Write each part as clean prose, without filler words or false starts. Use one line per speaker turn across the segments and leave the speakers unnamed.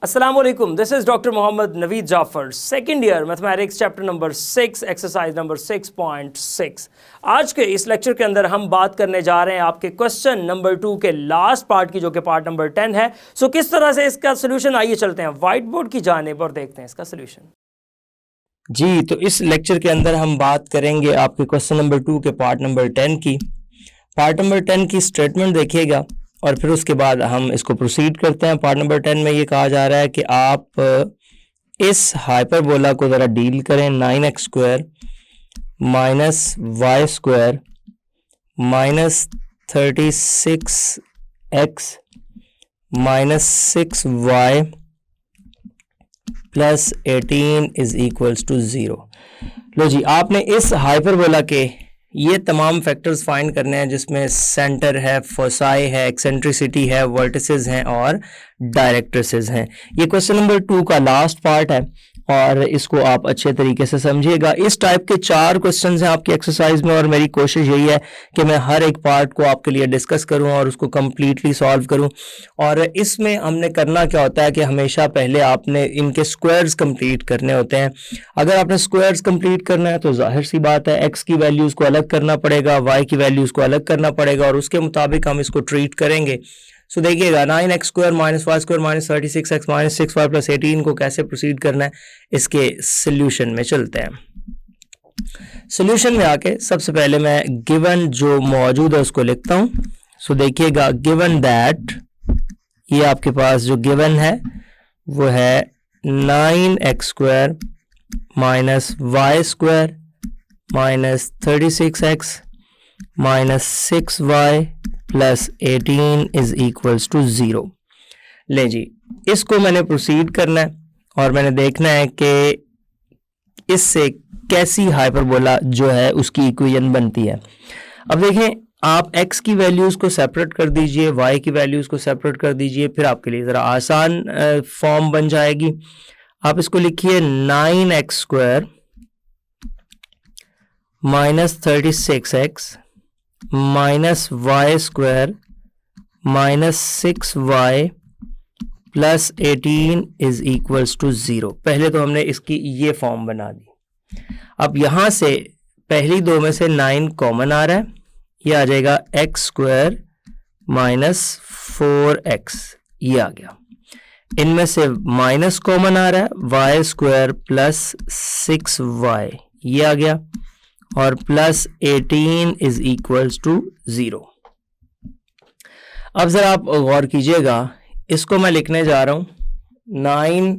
अस्सलाम वालेकुम, this is doctor Mohammad Naveed Jafar, second year mathematics chapter number 6 exercise number 6.6। आज के इस लेक्चर के अंदर हम बात करने जा रहे हैं आपके क्वेश्चन नंबर 2 के लास्ट पार्ट की, जो कि पार्ट नंबर 10 है। सो किस तरह से इसका सोल्यूशन, आइए चलते हैं वाइट बोर्ड की जानिब और देखते हैं इसका सोल्यूशन।
जी, तो इस लेक्चर के अंदर हम बात करेंगे आपके क्वेश्चन नंबर 2 के पार्ट नंबर 10 की। पार्ट नंबर 10 की स्टेटमेंट देखिएगा और फिर उसके बाद हम इसको प्रोसीड करते हैं। पार्ट नंबर 10 में ये कहा जा रहा है कि आप इस हाइपरबोला को ज़रा डील करें। 9x² minus Y square minus 36x minus 6y plus 18 is equals to 0। लो जी, आपने इस हाइपरबोला के ये तमाम फैक्टर्स फाइंड करने हैं, जिसमें सेंटर है, फोसाई है, एक्सेंट्रिसिटी है, वर्टिसेस हैं और डायरेक्ट्रिसेस हैं। ये क्वेश्चन नंबर 2 का लास्ट पार्ट है और इसको आप अच्छे तरीके से समझिएगा। इस टाइप के 4 क्वेश्चंस हैं आपकी एक्सरसाइज में और मेरी कोशिश यही है कि मैं हर एक पार्ट को आपके लिए डिस्कस करूं और उसको कंप्लीटली सॉल्व करूं। और इसमें हमने करना क्या होता है कि हमेशा पहले आपने इनके स्क्वायर्स कंप्लीट करने होते हैं। अगर आपने स्क्वायर्स कंप्लीट करना है तो जाहिर सी बात है एक्स की वैल्यूज़ को अलग करना पड़ेगा, वाई की वैल्यूज़ को अलग करना पड़ेगा और उसके मुताबिक हम इसको ट्रीट करेंगे। सो देखिएगा, 9x² minus Y square minus 36x minus 6y plus 18 को कैसे प्रोसीड करना है, इसके सोल्यूशन में चलते हैं। सोल्यूशन में आके सबसे पहले मैं गिवन जो मौजूद है उसको लिखता हूं। सो देखिएगा, गिवन दैट, ये आपके पास जो गिवन है वो है 9x² minus Y square minus 36x minus 6y plus 18 is equals to 0। ले जी, इसको मैंने प्रोसीड करना है और मैंने देखना है कि इससे कैसी हाइपरबोला जो है उसकी इक्वेशन बनती है। अब देखें, आप x की वैल्यूज़ को सेपरेट कर दीजिए, y की वैल्यूज़ को सेपरेट कर दीजिए, फिर आपके लिए ज़रा आसान फॉर्म बन जाएगी। आप इसको लिखिए 9x² minus 36x minus Y square minus 6y plus 18 is equals to 0। पहले तो हमने इसकी ये फॉर्म बना दी। अब यहाँ से पहली दो में से 9 कॉमन आ रहा है, ये आ जाएगा x² माइनस 4x, ये आ गया। इनमें से माइनस कॉमन आ रहा है, y² प्लस 6y, ये आ गया और प्लस 18 इज इक्वल्स टू 0। अब जरा आप गौर कीजिएगा, इसको मैं लिखने जा रहा हूं 9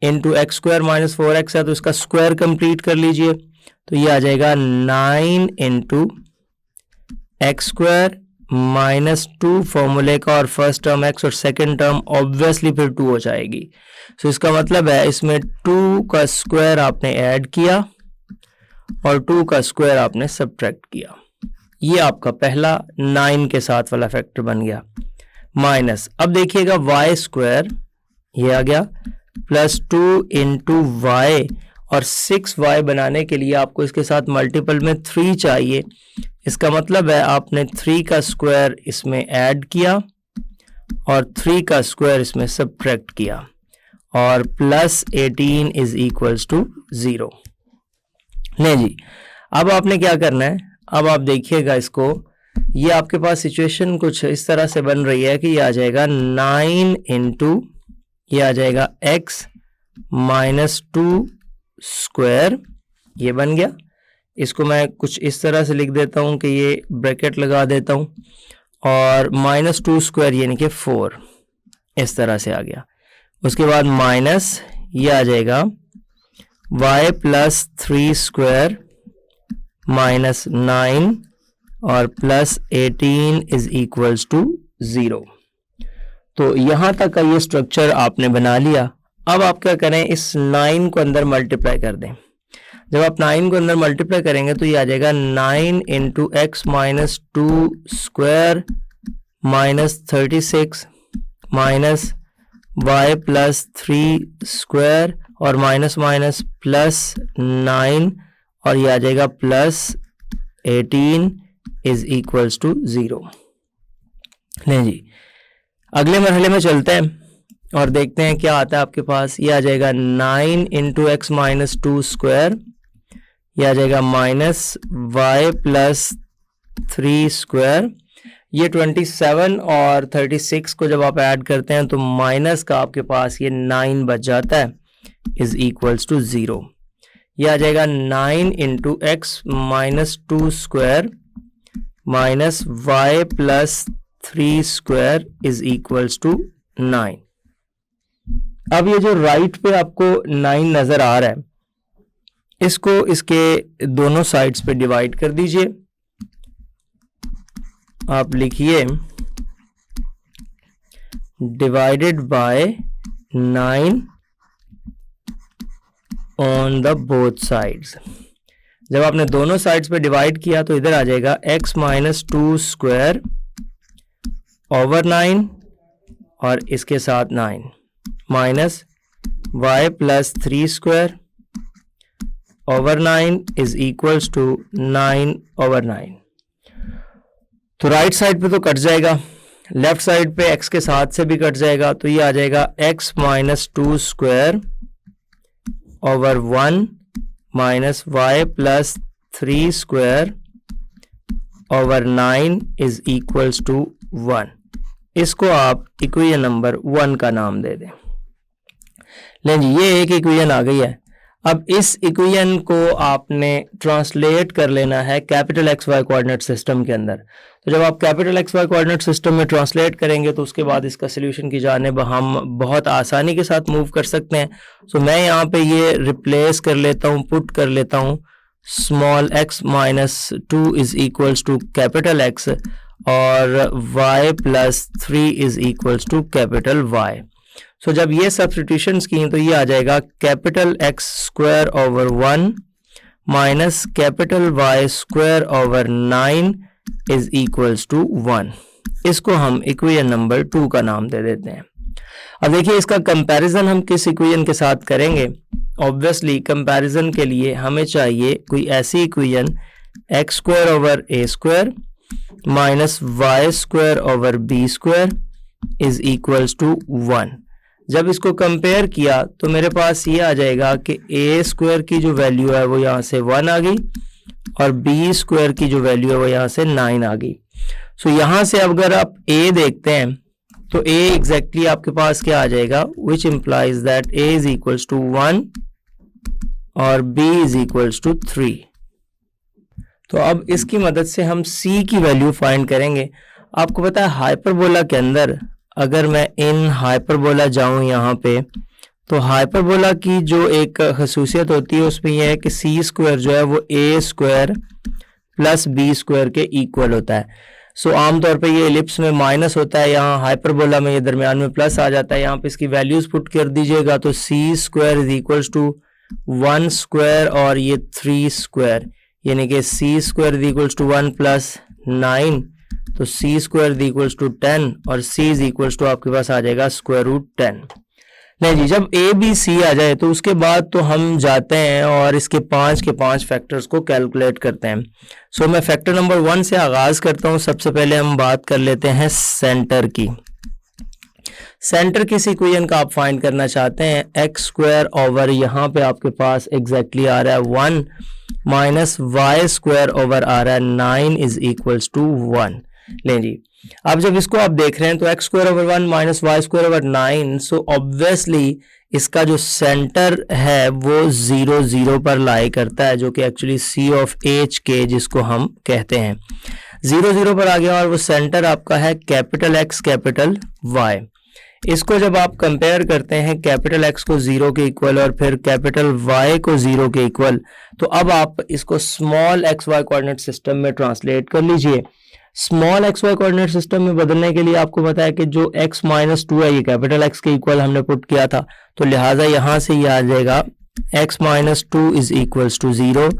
इंटू x² माइनस 4x है तो इसका स्क्वायर कंप्लीट कर लीजिए, तो ये आ जाएगा 9 इंटू x² माइनस 2 फॉर्मूले का और फर्स्ट टर्म x और सेकंड टर्म ऑब्वियसली फिर 2 हो जाएगी। सो इसका मतलब है इसमें 2 का स्क्वायर आपने ऐड किया और 2 का स्क्वायर आपने सब्ट्रैक्ट किया। ये आपका पहला 9 के साथ वाला फैक्टर बन गया। माइनस, अब देखिएगा y² ये आ गया प्लस 2 इंटू वाई, और 6y बनाने के लिए आपको इसके साथ मल्टीपल में 3 चाहिए। इसका मतलब है आपने 3 का स्क्वायर इसमें ऐड किया और 3 का स्क्वायर इसमें सब्ट्रैक्ट किया और प्लस 18 इज इक्वल्स टू 0। नहीं जी, अब आपने क्या करना है, अब आप देखिएगा इसको, ये आपके पास सिचुएशन कुछ इस तरह से बन रही है कि ये आ जाएगा 9 इंटू, ये आ जाएगा x माइनस 2 स्क्वायर, ये बन गया। इसको मैं कुछ इस तरह से लिख देता हूँ कि ये ब्रैकेट लगा देता हूँ और माइनस 2 स्क्वायर यानी कि 4, इस तरह से आ गया। उसके बाद माइनस, ये आ जाएगा y प्लस 3 स्क्वायर माइनस 9 और प्लस 18 इज इक्वल्स टू 0। तो यहाँ तक का ये स्ट्रक्चर आपने बना लिया। अब आप क्या करें, इस 9 को अंदर मल्टीप्लाई कर दें। जब आप 9 को अंदर मल्टीप्लाई करेंगे तो ये आ जाएगा 9 into X minus 2 square minus 36 minus y plus 3 square और माइनस माइनस प्लस 9 और ये आ जाएगा प्लस 18 इज इक्वल्स टू 0। नहीं जी, अगले मरहले में चलते हैं और देखते हैं क्या आता है आपके पास। ये आ जाएगा 9 इंटू एक्स माइनस 2 स्क्वायर, ये आ जाएगा माइनस वाई प्लस 3 स्क्वायर। ये 27 और 36 को जब आप ऐड करते हैं तो माइनस का आपके पास ये 9 बच जाता है, इज इक्वल्स टू 0। ये आ जाएगा 9 into X minus 2 square minus Y plus 3 square is equals to 9। अब ये जो राइट पे आपको 9 नजर आ रहा है, इसको इसके दोनों साइड्स पे डिवाइड कर दीजिए। आप लिखिए divided by 9 on the both sides. जब आपने दोनों साइड्स पे डिवाइड किया तो इधर आ जाएगा x माइनस 2 स्क्वायर ओवर 9 और इसके साथ 9 minus y plus 3 square over 9 is equals to 9 over 9। तो राइट साइड पे तो कट जाएगा, लेफ्ट साइड पे x के साथ से भी कट जाएगा, तो ये आ जाएगा x minus 2 square over 1 minus Y plus 3 square over 9 is equals to 1। इसको आप इक्वेशन नंबर 1 का नाम दे दें। लें जी, ये एक इक्वेशन आ गई है। अब इस इक्वेशन को आपने ट्रांसलेट कर लेना है capital X Y coordinate system के अंदर। तो जब आप capital X Y coordinate system में ट्रांसलेट करेंगे तो उसके बाद इसका सोल्यूशन की जानिब हम बहुत आसानी के साथ मूव कर सकते हैं। सो मैं यहाँ पे ये रिप्लेस कर लेता हूँ, पुट कर लेता हूँ small x minus 2 is equals to capital X और y plus 3 is equals to capital y। So जब ये सब्स्टिट्यूशंस की तो ये आ जाएगा capital X square over 1 minus capital Y square over 9 is equals to 1। इसको हम इक्वेशन नंबर 2 का नाम दे देते हैं। अब देखिए इसका कंपैरिजन हम किस इक्वेशन के साथ करेंगे। ऑब्वियसली कंपैरिजन के लिए हमें चाहिए कोई ऐसी equation X square over A square minus Y square over B square is equals to 1। जब इसको कंपेयर किया तो मेरे पास ये आ जाएगा कि ए स्क्वायर की जो वैल्यू है वो यहाँ से 1 आ गई और बी स्क्वायर की जो वैल्यू है वो यहाँ से 9 आ गई। सो यहाँ से अगर आप ए देखते हैं तो ए एग्जैक्टली आपके पास क्या आ जाएगा, which implies that A is equals to 1 और बी इज इक्वल्स टू 3। तो अब इसकी मदद से हम सी की वैल्यू फाइंड करेंगे। आपको पता है हाइपरबोला के अंदर अगर मैं इन हाइपरबोला जाऊं यहाँ पे तो हाइपरबोला की जो एक खसूसियत होती है उसमें यह है कि सी स्क्वायर जो है वो ए स्क्वायर प्लस बी स्क्वायर के इक्वल होता है। सो आमतौर पे ये एलिप्स में माइनस होता है, यहाँ हाइपरबोला में ये दरमियान में प्लस आ जाता है। यहाँ पे इसकी वैल्यूज पुट कर दीजिएगा तो C square is equals to 1 square और ये 3 स्क्वायर, यानी कि C square is equals to 1 plus 9 तो C square is equals to 10 और सी इज इक्वल्स टू आपके पास आ जाएगा स्क्वायर रूट 10। नहीं जी, जब ए बी सी आ जाए तो उसके बाद तो हम जाते हैं और इसके 5 के 5 फैक्टर्स को कैलकुलेट करते हैं। सो मैं फैक्टर नंबर 1 से आगाज करता हूं। सबसे पहले हम बात कर लेते हैं सेंटर की। सेंटर किस इक्वेशन का आप फाइंड करना चाहते हैं, एक्स स्क्वायर ओवर यहाँ पे आपके पास एग्जैक्टली आ रहा है 1 माइनस वाई स्क्वायर ओवर आ रहा है 9 इज इक्वल्स टू 1। लें जी, अब जब इसको आप देख रहे हैं तो X square over 1 minus Y square over 9, so obviously इसका जो सेंटर है वो 0 0 पर लाई करता है, जो कि एक्चुअली सी ऑफ एच के जिसको हम कहते हैं 0 0 पर आ गया और वो सेंटर आपका है कैपिटल एक्स कैपिटल वाई। इसको जब आप कंपेयर करते हैं कैपिटल एक्स को 0 के इक्वल और फिर कैपिटल वाई को 0 के इक्वल, तो अब आप इसको small X Y coordinate system में ट्रांसलेट कर लीजिए। Small X Y coordinate system में बदलने के लिए आपको पता है कि जो x माइनस 2 है ये कैपिटल एक्स के इक्वल हमने पुट किया था, तो लिहाजा यहाँ से ये आ जाएगा x minus 2 is equals to 0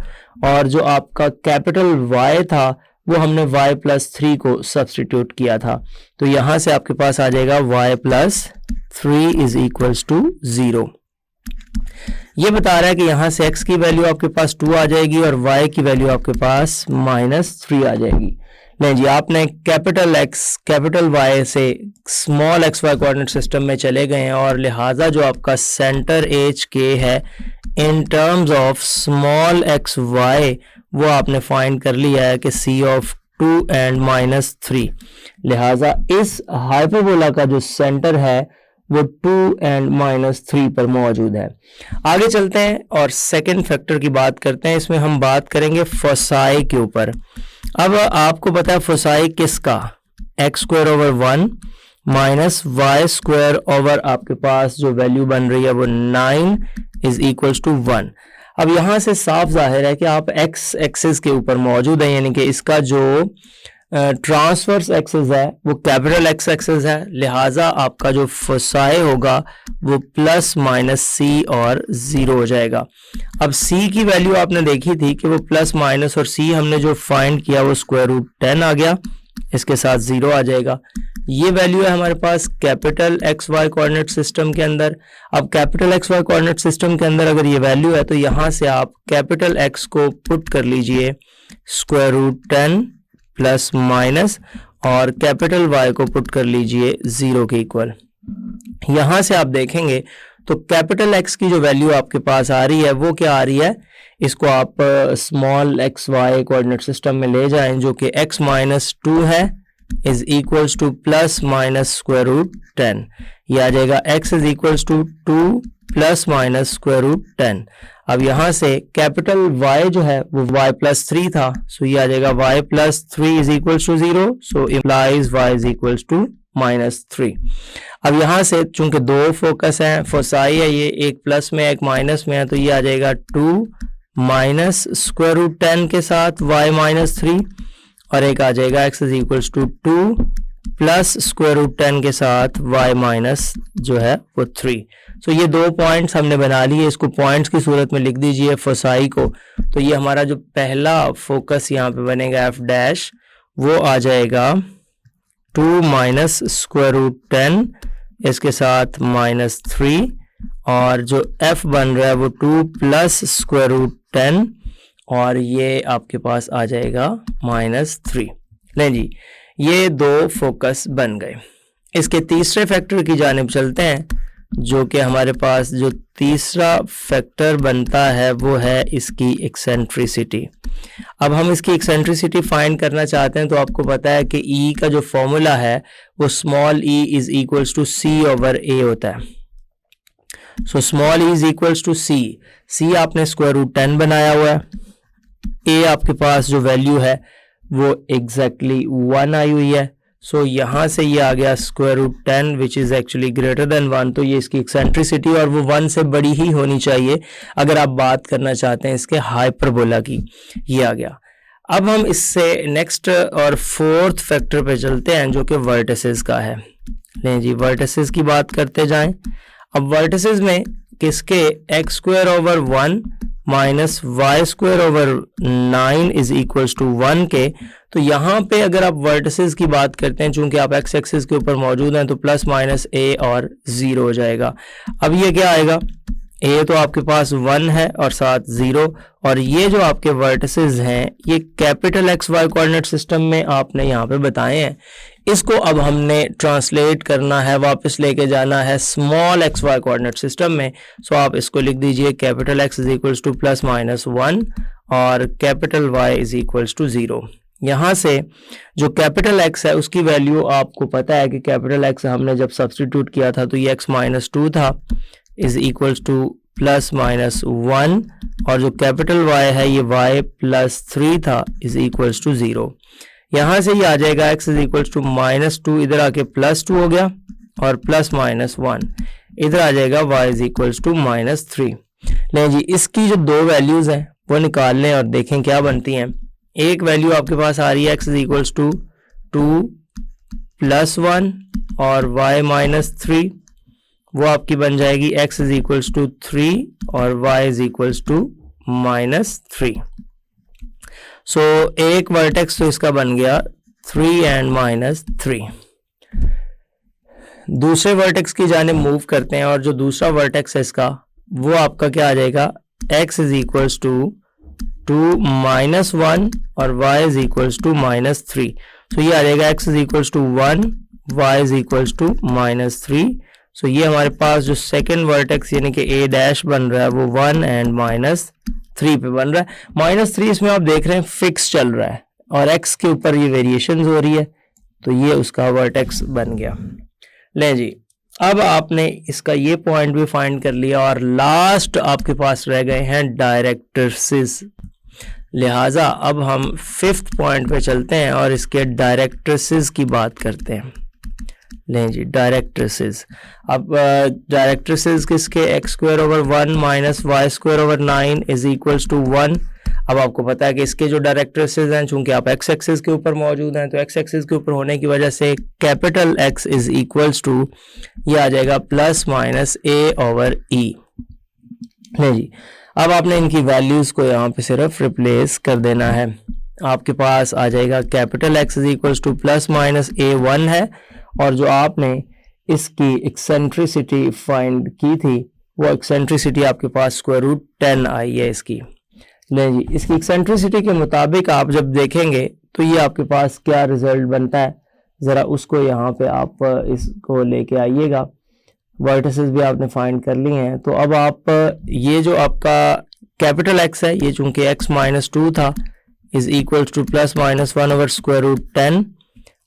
और जो आपका कैपिटल y था वो हमने y प्लस 3 को सब्सटीट्यूट किया था, तो यहाँ से आपके पास आ जाएगा y plus 3 is equals to 0। ये बता रहा है कि यहाँ से x की वैल्यू आपके पास 2 आ जाएगी और y की वैल्यू आपके पास -3 आ जाएगी। नहीं जी, आपने कैपिटल एक्स कैपिटल वाई से small X Y coordinate system में चले गए हैं और लिहाजा जो आपका सेंटर एच के है in terms of small X Y वो आपने फाइंड कर लिया है कि सी ऑफ 2 and -3। लिहाजा इस हाइपरबोला का जो सेंटर है वो 2 and -3 पर मौजूद है। आगे चलते हैं और सेकंड फैक्टर की बात करते हैं। इसमें हम बात करेंगे फोसाई के ऊपर। अब आपको पता है फोसाई किसका, x² / 1 माइनस y² ओवर आपके पास जो वैल्यू बन रही है वो 9 = 1। अब यहाँ से साफ जाहिर है कि आप x एक्सिस के ऊपर मौजूद है, यानी कि इसका जो ट्रांसवर्स एक्सिस है वो कैपिटल x एक्सिस है, लिहाजा आपका जो फोसाई होगा वो ±c और 0 हो जाएगा। अब c की वैल्यू आपने देखी थी कि वो प्लस माइनस और c हमने जो फाइंड किया वो √10 आ गया, इसके साथ 0 आ जाएगा। ये वैल्यू है हमारे पास capital X Y coordinate system के अंदर। अब capital X Y coordinate system के अंदर अगर ये वैल्यू है तो यहाँ से आप कैपिटल एक्स को पुट कर लीजिए √10 प्लस माइनस और कैपिटल वाई को पुट कर लीजिए 0 के इक्वल। यहाँ से आप देखेंगे तो कैपिटल एक्स की जो वैल्यू आपके पास आ रही है वो क्या आ रही है, इसको आप small X Y coordinate system में ले जाएं जो कि x - 2 है = ±√10। ये आ जाएगा x = 2 ± √10। अब यहाँ से कैपिटल y जो है वो y + 3 था, सो ये आ जाएगा y + 3 = 0, सो इम्प्लाइज y = -3। अब यहाँ से चूंकि दो फोकस हैं, फोसाई है, ये एक प्लस में एक माइनस में है, तो ये आ जाएगा 2 -√10 के साथ y -3 और एक आ जाएगा x = 2 प्लस √10 के साथ y जो है वो 3। सो ये दो पॉइंट्स हमने बना लिए, इसको पॉइंट्स की सूरत में लिख दीजिए फोसाई को। तो ये हमारा जो पहला फोकस यहाँ पे बनेगा f' वो आ जाएगा 2 -√10 इसके साथ -3 और जो f बन रहा है वो 2 प्लस √10 और ये आपके पास आ जाएगा -3। नहीं जी, ये दो फोकस बन गए। इसके तीसरे फैक्टर की जानिब चलते हैं, जो कि हमारे पास जो तीसरा फैक्टर बनता है वो है इसकी एक्सेंट्रिसिटी। अब हम इसकी एक्सेंट्रिसिटी फाइंड करना चाहते हैं तो आपको पता है कि E का जो फॉर्मूला है वो स्मॉल e = c/a होता है। सो स्मॉल e = c आपने √10 बनाया हुआ है, a आपके पास जो वैल्यू है वो एग्जैक्टली 1 आई हुई है। सो यहाँ से ये आ गया √10 which is actually greater than 1, तो ये इसकी एक्सेंट्रिसिटी और वो 1 से बड़ी ही होनी चाहिए अगर आप बात करना चाहते हैं इसके हाइपरबोला की। ये आ गया। अब हम इससे नेक्स्ट और फोर्थ फैक्टर पे चलते हैं जो कि वर्टिसेस का है। नहीं जी, वर्टिसेस की बात करते जाएं। अब वर्टिसेस में किसके x² / 1 माइनस y² / 9 = 1 के, तो यहाँ पे अगर आप वर्टिसेस की बात करते हैं, चूंकि आप x एक्सिस के ऊपर मौजूद हैं तो ±a और 0 हो जाएगा। अब ये क्या आएगा, a तो आपके पास 1 है और साथ 0, और ये जो आपके वर्टिसेस हैं ये capital X Y coordinate system में आपने यहाँ पे बताए हैं। इसको अब हमने ट्रांसलेट करना है, वापस लेके जाना है small X Y coordinate system में। सो आप इसको लिख दीजिए कैपिटल x = ±1 और कैपिटल y = 0। यहाँ से जो कैपिटल x है उसकी वैल्यू आपको पता है कि कैपिटल x हमने जब सब्सटीट्यूट किया था तो ये x - 2 था = ±1 और जो कैपिटल y है ये y + 3 था = 0। यहाँ से ये आ जाएगा x = -2, इधर आके +2 हो गया और ±1 इधर आ जाएगा y = -3। लें जी, इसकी जो दो वैल्यूज़ हैं वो निकाल लें और देखें क्या बनती हैं। एक वैल्यू आपके पास आ रही है x = 2 + 1 और y -3, वो आपकी बन जाएगी x = 3 और y = -3। सो एक वर्टेक्स तो इसका बन गया 3 and -3। दूसरे वर्टेक्स की जानिब मूव करते हैं और जो दूसरा वर्टेक्स है इसका वो आपका क्या आ जाएगा, x = टू -1 और y इज इक्वल्स टू -3। तो ये आ जाएगा x is equals to 1, y is equals to -3। So ये हमारे पास जो सेकेंड वर्टेक्स यानी कि a डैश बन रहा है वो 1 एंड -3 पे बन रहा है। -3 इसमें आप देख रहे हैं फिक्स चल रहा है और x के ऊपर ये वेरिएशन हो रही है, तो ये उसका वर्टेक्स बन गया। ले जी, अब आपने इसका ये पॉइंट भी फाइंड कर लिया और लास्ट आपके पास रह गए हैं डायरेक्ट्रिसेस। लिहाजा अब हम 5th पॉइंट पे चलते हैं और इसके डायरेक्ट्रिसेस की बात करते हैं। लें जी, डायरेक्ट्रिसेस। अब डायरेक्ट्रिसेस किसके, x²/1 - y²/9 is equals to 1। अब आपको पता है कि इसके जो डायरेक्ट्रिसेस हैं, चूंकि आप x एक्सिस के ऊपर मौजूद हैं, तो x एक्सिस के ऊपर होने की वजह से capital X is equals to ये आ जाएगा +-a/e। नहीं जी, अब आपने इनकी वैल्यूज को यहाँ पे सिर्फ रिप्लेस कर देना है। आपके पास आ जाएगा capital X is equals to +-a1 है, और जो आपने इसकी एक्सेंट्रिसिटी फाइंड की थी वो एक्सेंट्रिसिटी आपके पास √10 आई है इसकी। नहीं जी, इसकी एक्सेंट्रिसिटी के मुताबिक आप जब देखेंगे तो ये आपके पास क्या रिजल्ट बनता है, ज़रा उसको यहाँ पे आप इसको लेके आइएगा। वर्टिसेस भी आपने फाइंड कर लिए हैं, तो अब आप ये जो आपका कैपिटल X है, ये चूंकि x -2 था, इज इक्वल्स टू +-1/√10।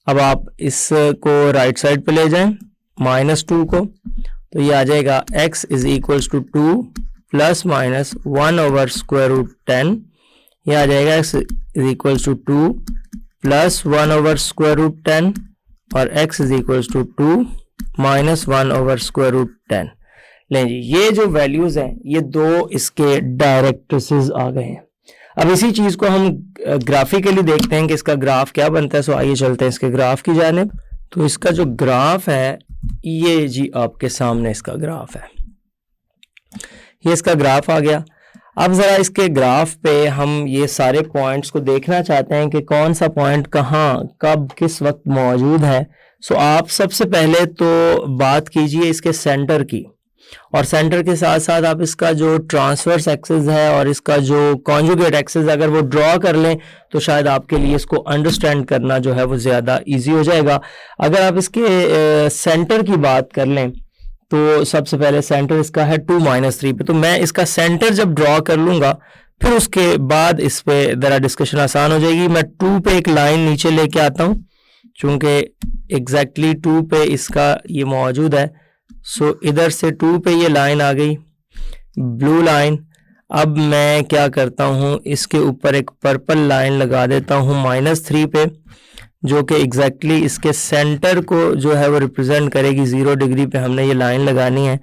अब आप इसको राइट साइड पे ले जाएं, -2 को, तो ये आ जाएगा x इज इक्वल्स टू 2 +-1/√10। ये आ जाएगा x इज इक्वल्स टू 2 +1/√10 और x इज इक्वल्स टू 2 -1/√10। लें जी, ये जो वैल्यूज हैं ये दो इसके डायरेक्ट्रिसेस आ गए हैं। अब इसी चीज को हम ग्राफिकली देखते हैं कि इसका ग्राफ क्या बनता है। सो आइए चलते हैं इसके ग्राफ की जानिब। तो इसका जो ग्राफ है ये जी आपके सामने इसका ग्राफ है, ये इसका ग्राफ आ गया। अब ज़रा इसके ग्राफ पे हम ये सारे पॉइंट्स को देखना चाहते हैं कि कौन सा पॉइंट कहाँ कब किस वक्त मौजूद है। सो आप सबसे पहले तो बात कीजिए इसके सेंटर की, और सेंटर के साथ साथ आप इसका जो ट्रांसवर्स एक्सिस है और इसका जो कॉन्जुगेट एक्सिस अगर वो ड्रॉ कर लें तो शायद आपके लिए इसको अंडरस्टैंड करना जो है वो ज़्यादा इजी हो जाएगा। अगर आप इसके सेंटर की बात कर लें तो सबसे पहले सेंटर इसका है 2 -3 पे, तो मैं इसका सेंटर जब ड्रॉ कर लूँगा फिर उसके बाद इस पे ज़रा डिस्कशन आसान हो जाएगी। मैं 2 पे एक लाइन नीचे लेके आता हूँ, चूँकि एग्जैक्टली 2 पे इसका ये मौजूद है। सो इधर से 2 पे ये लाइन आ गई, ब्लू लाइन। अब मैं क्या करता हूँ, इसके ऊपर एक पर्पल लाइन लगा देता हूँ -3 पे, जो कि एग्जैक्टली इसके सेंटर को जो है वो रिप्रेजेंट करेगी। 0 डिग्री पे हमने ये लाइन लगानी है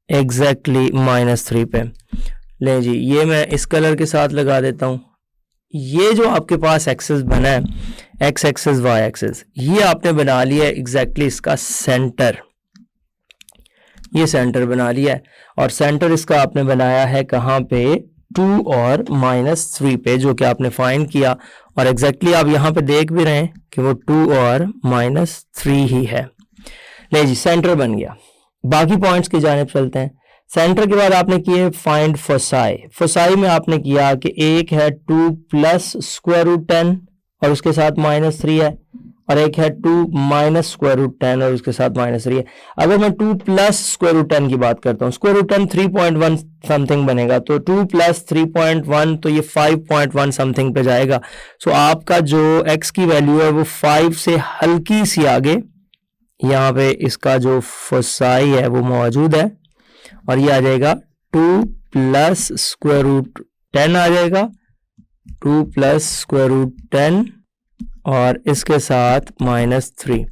एग्जैक्टली -3 पे। ले जी, ये मैं इस कलर के साथ लगा देता हूँ। ये जो आपके पास एक्सिस बना है, x एक्सिस y एक्सिस, ये आपने बना लिया है एग्जैक्टली इसका सेंटर, ये सेंटर बना लिया है। और सेंटर इसका आपने बनाया है कहाँ पे, 2 और -3 पे, जो कि आपने फाइंड किया। और एग्जैक्टली आप यहाँ पे देख भी रहे हैं कि वो 2 और -3 ही है। ले जी, सेंटर बन गया। बाकी पॉइंट्स की जानिब चलते हैं। सेंटर के बाद आपने किए फाइंड फोसाई। फोसाई में आपने किया कि एक है 2 + √10 और उसके साथ -3 है, और एक है 2 - √10 और उसके साथ -3 है। अगर मैं 2 + √10 की बात करता हूँ, √10 3.1 समथिंग बनेगा, तो 2 + 3.1 तो ये 5.1 समथिंग पे जाएगा। सो आपका जो x की वैल्यू है वो 5 से हल्की सी आगे यहाँ पे इसका जो फोसाई है वो मौजूद है, और ये आ जाएगा 2 + √10 आ जाएगा, 2 + √10 और इसके साथ -3।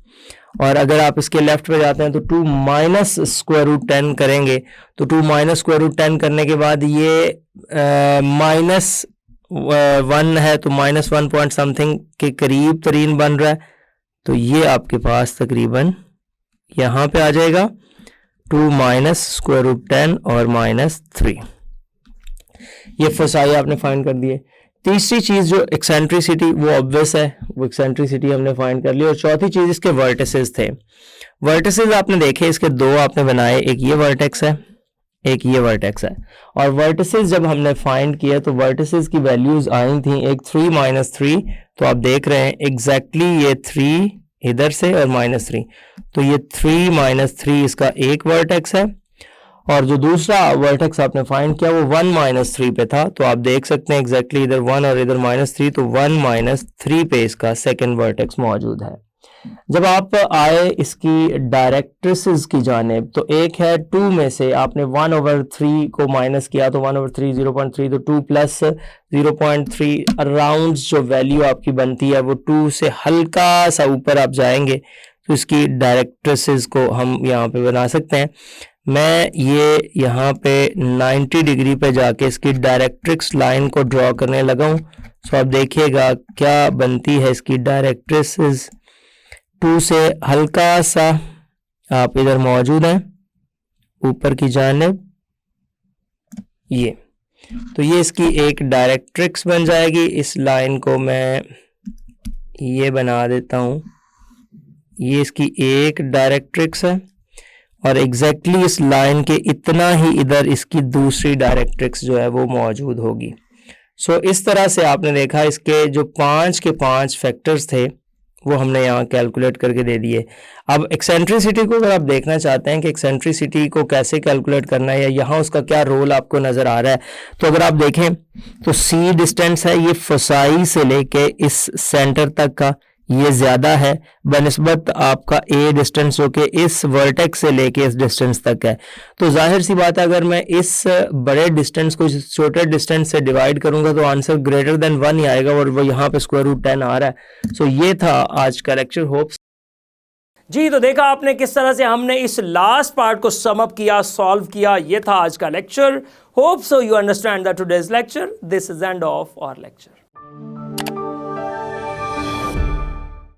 और अगर आप इसके लेफ्ट पे जाते हैं तो 2 - √10 करेंगे, तो 2 - √10 करने के बाद ये -1 है, तो -1 पॉइंट समथिंग के करीब तरीन बन रहा है। तो ये आपके पास तकरीबन यहाँ पे आ जाएगा 2 - √10 और -3। ये फोसाई आपने फाइंड कर दिए। तीसरी चीज़ जो एक्सेंट्रिसिटी, वो ऑब्वियस है, वो एक्सेंट्रिसिटी हमने फाइंड कर ली। और चौथी चीज़ इसके वर्टिसेस थे। वर्टिसेस आपने देखे, इसके दो आपने बनाए, एक ये वर्टेक्स है एक ये वर्टेक्स है। और वर्टिसेस जब हमने फाइंड किया तो वर्टिसेस की वैल्यूज आई थी एक 3 -3, तो आप देख रहे हैं एग्जैक्टली ये 3 इधर से और -3, तो ये 3 -3 इसका एक वर्टेक्स है। और जो दूसरा वर्टेक्स आपने फाइंड किया वो 1 -3 पे था, तो आप देख सकते हैं एग्जैक्टली इधर 1 और इधर -3, तो 1 -3 पे इसका सेकंड वर्टेक्स मौजूद है। जब आप आए इसकी डायरेक्ट्रिसेस की जानिब, तो एक है 2 में से आपने 1/3 को माइनस किया तो 1/3 0.3, तो 2 प्लस 0.3 अराउंड जो वैल्यू आपकी बनती है वो 2 से हल्का सा ऊपर आप जाएंगे तो इसकी डायरेक्ट्रिसेस को हम यहाँ पे बना सकते हैं। मैं ये यहाँ पे 90 डिग्री पे जाके इसकी डायरेक्ट्रिक्स लाइन को ड्रॉ करने लगा हूँ। सो आप देखिएगा क्या बनती है इसकी डायरेक्ट्रिसेस। 2 से हल्का सा आप इधर मौजूद हैं ऊपर की जानिब, ये तो ये इसकी एक डायरेक्ट्रिक्स बन जाएगी। इस लाइन को मैं ये बना देता हूँ, ये इसकी एक डायरेक्ट्रिक्स है और एग्जैक्टली इस लाइन के इतना ही इधर इसकी दूसरी डायरेक्ट्रिक्स जो है वो मौजूद होगी। सो इस तरह से आपने देखा इसके जो 5 के 5 फैक्टर्स थे वो हमने यहाँ कैलकुलेट करके दे दिए। अब एक्सेंट्रिसिटी को अगर आप देखना चाहते हैं कि एक्सेंट्रिसिटी को कैसे कैलकुलेट करना है या यहाँ उसका क्या रोल आपको नज़र आ रहा है, तो अगर आप देखें तो सी डिस्टेंस है ये फोसाई से लेके इस सेंटर तक का, ये ज़्यादा है बनिस्बत आपका ए डिस्टेंस जो कि इस वर्टेक्स से लेके इस डिस्टेंस तक है। तो जाहिर सी बात है अगर मैं इस बड़े डिस्टेंस को छोटे डिस्टेंस से डिवाइड करूंगा तो आंसर ग्रेटर देन 1 ही आएगा और वो यहाँ पे √10 आ रहा है। सो ये था आज का लेक्चर। होप्स
जी, तो देखा आपने किस तरह से हमने इस लास्ट पार्ट को सम अप किया, सॉल्व किया। ये था आज का lecture. Hope so you understand that today's lecture. This is end of our lecture.